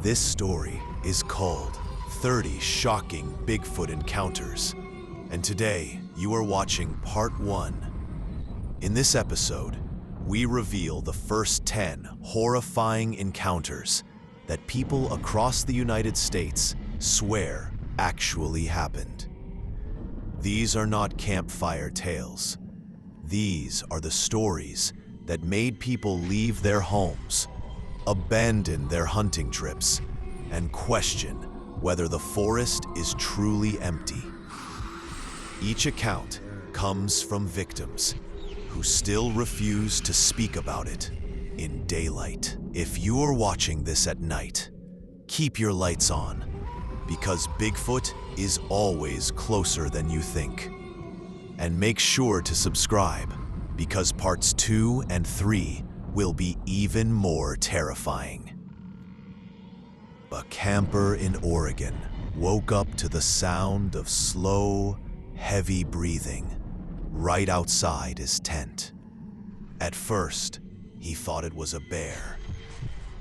This story is called 30 Shocking Bigfoot Encounters, and today you are watching part 1. In this episode, we reveal the first 10 horrifying encounters that people across the United States swear actually happened. These are not campfire tales. These are the stories that made people leave their homes, abandon their hunting trips, and question whether the forest is truly empty. Each account comes from victims who still refuse to speak about it in daylight. If you're watching this at night, keep your lights on, because Bigfoot is always closer than you think. And make sure to subscribe, because parts 2 and 3 will be even more terrifying. A camper in Oregon woke up to the sound of slow, heavy breathing right outside his tent. At first, he thought it was a bear,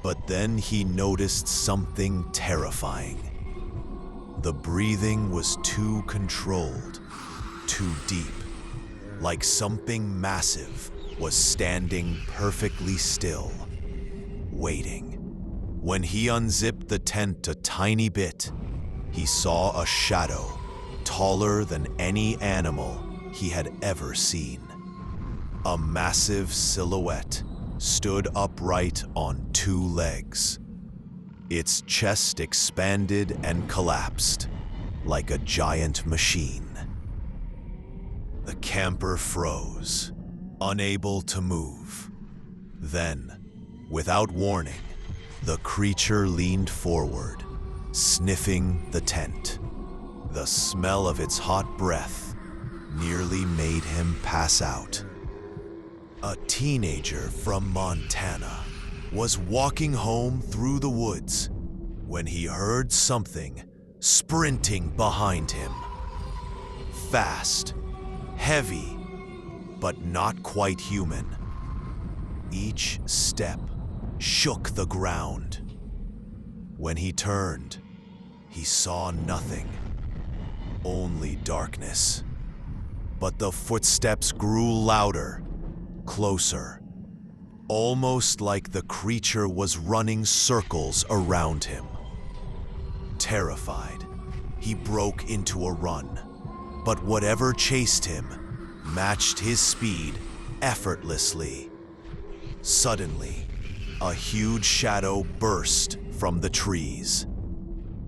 but then he noticed something terrifying. The breathing was too controlled, too deep, like something massive was standing perfectly still, waiting. When he unzipped the tent a tiny bit, he saw a shadow taller than any animal he had ever seen. A massive silhouette stood upright on 2 legs. Its chest expanded and collapsed like a giant machine. The camper froze, unable to move. Then, without warning, the creature leaned forward, sniffing the tent. The smell of its hot breath nearly made him pass out. A teenager from Montana was walking home through the woods when he heard something sprinting behind him. Fast, heavy, but not quite human. Each step shook the ground. When he turned, he saw nothing, only darkness. But the footsteps grew louder, closer, almost like the creature was running circles around him. Terrified, he broke into a run, but whatever chased him matched his speed effortlessly. Suddenly, a huge shadow burst from the trees,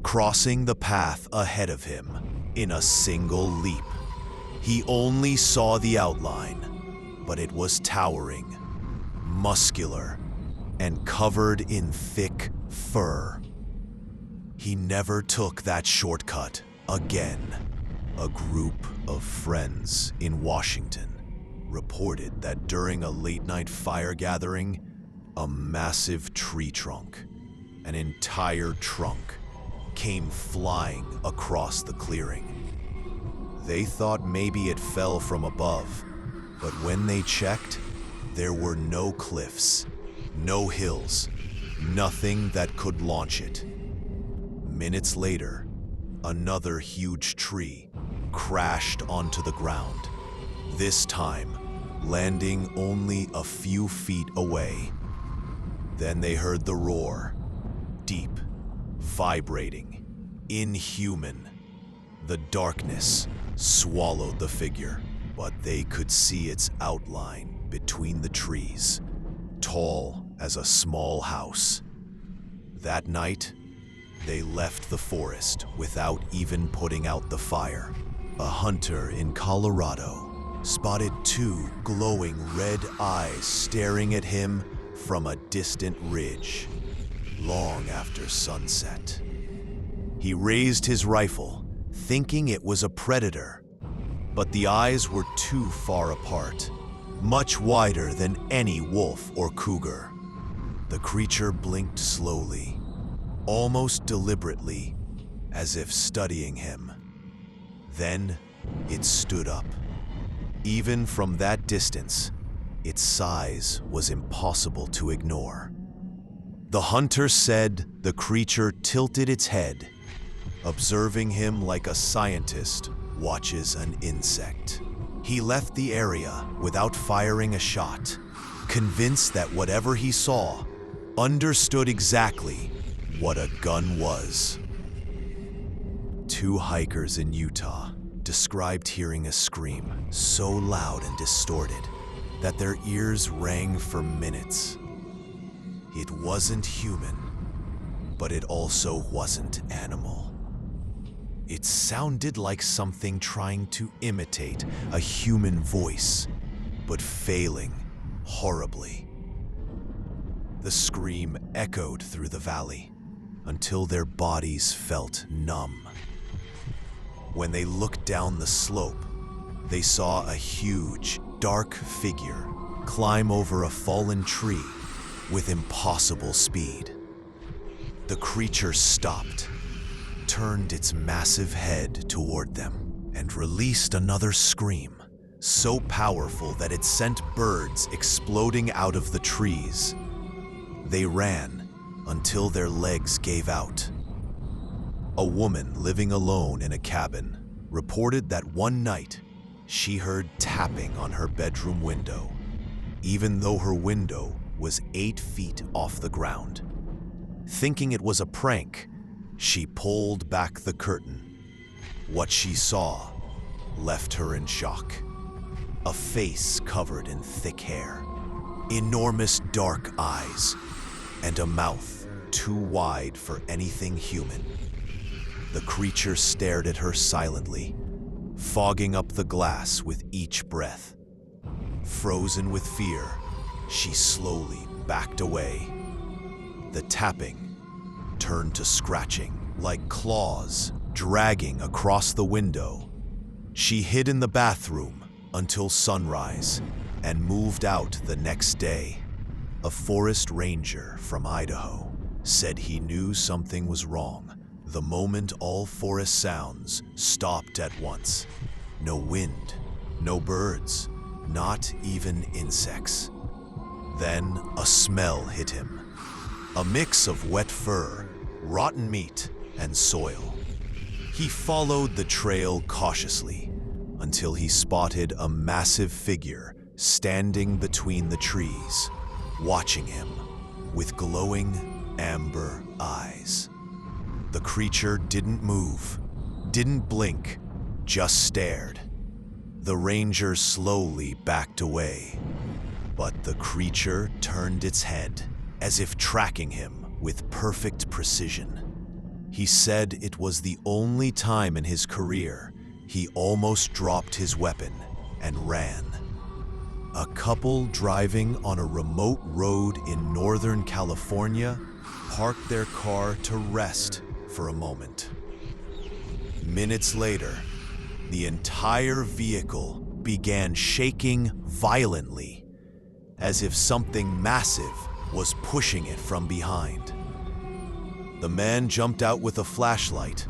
crossing the path ahead of him in a single leap. He only saw the outline, but it was towering, muscular, and covered in thick fur. He never took that shortcut again. A group of friends in Washington reported that during a late-night fire gathering, a massive tree trunk, an entire trunk, came flying across the clearing. They thought maybe it fell from above, but when they checked, there were no cliffs, no hills, nothing that could launch it. Minutes later, another huge tree crashed onto the ground, this time landing only a few feet away. Then they heard the roar, deep, vibrating, inhuman. The darkness swallowed the figure, but they could see its outline between the trees, tall as a small house. That night, they left the forest without even putting out the fire. A hunter in Colorado spotted 2 glowing red eyes staring at him from a distant ridge, long after sunset. He raised his rifle, thinking it was a predator, but the eyes were too far apart, much wider than any wolf or cougar. The creature blinked slowly, almost deliberately, as if studying him. Then it stood up. Even from that distance, its size was impossible to ignore. The hunter said the creature tilted its head, observing him like a scientist watches an insect. He left the area without firing a shot, convinced that whatever he saw understood exactly what a gun was. Two hikers in Utah described hearing a scream so loud and distorted that their ears rang for minutes. It wasn't human, but it also wasn't animal. It sounded like something trying to imitate a human voice, but failing horribly. The scream echoed through the valley until their bodies felt numb. When they looked down the slope, they saw a huge, dark figure climb over a fallen tree with impossible speed. The creature stopped, turned its massive head toward them, and released another scream, so powerful that it sent birds exploding out of the trees. They ran until their legs gave out. A woman living alone in a cabin reported that one night she heard tapping on her bedroom window, even though her window was 8 feet off the ground. Thinking it was a prank, she pulled back the curtain. What she saw left her in shock. A face covered in thick hair, enormous dark eyes, and a mouth too wide for anything human. The creature stared at her silently, fogging up the glass with each breath. Frozen with fear, she slowly backed away. The tapping turned to scratching, like claws dragging across the window. She hid in the bathroom until sunrise and moved out the next day. A forest ranger from Idaho said he knew something was wrong the moment all forest sounds stopped at once. No wind, no birds, not even insects. Then a smell hit him. A mix of wet fur, rotten meat, and soil. He followed the trail cautiously until he spotted a massive figure standing between the trees, watching him with glowing amber eyes. The creature didn't move, didn't blink, just stared. The ranger slowly backed away, but the creature turned its head, as if tracking him with perfect precision. He said it was the only time in his career he almost dropped his weapon and ran. A couple driving on a remote road in Northern California parked their car to rest for a moment. Minutes later, the entire vehicle began shaking violently, as if something massive was pushing it from behind. The man jumped out with a flashlight,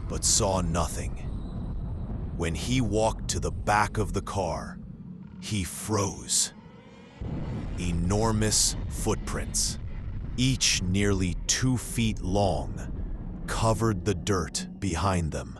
but saw nothing. When he walked to the back of the car, he froze. Enormous footprints, each nearly 2 feet long, covered the dirt behind them.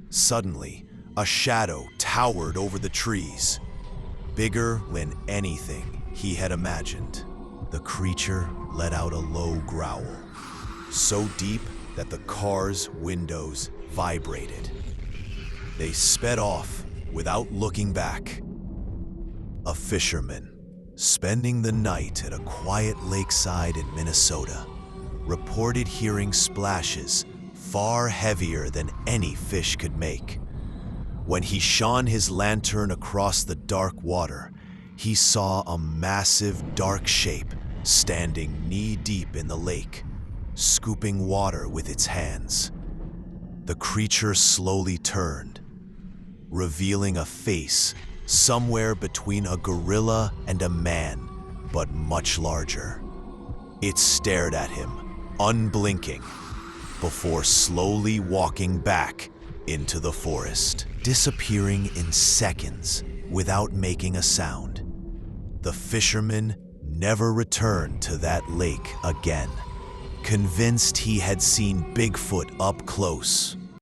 Suddenly, a shadow towered over the trees, bigger than anything he had imagined. The creature let out a low growl, so deep that the car's windows vibrated. They sped off without looking back. A fisherman, spending the night at a quiet lakeside in Minnesota, reported hearing splashes far heavier than any fish could make. When he shone his lantern across the dark water, he saw a massive dark shape standing knee-deep in the lake, scooping water with its hands. The creature slowly turned, revealing a face somewhere between a gorilla and a man, but much larger. It stared at him, unblinking, before slowly walking back into the forest, disappearing in seconds without making a sound. The fisherman never returned to that lake again. Convinced he had seen Bigfoot up close,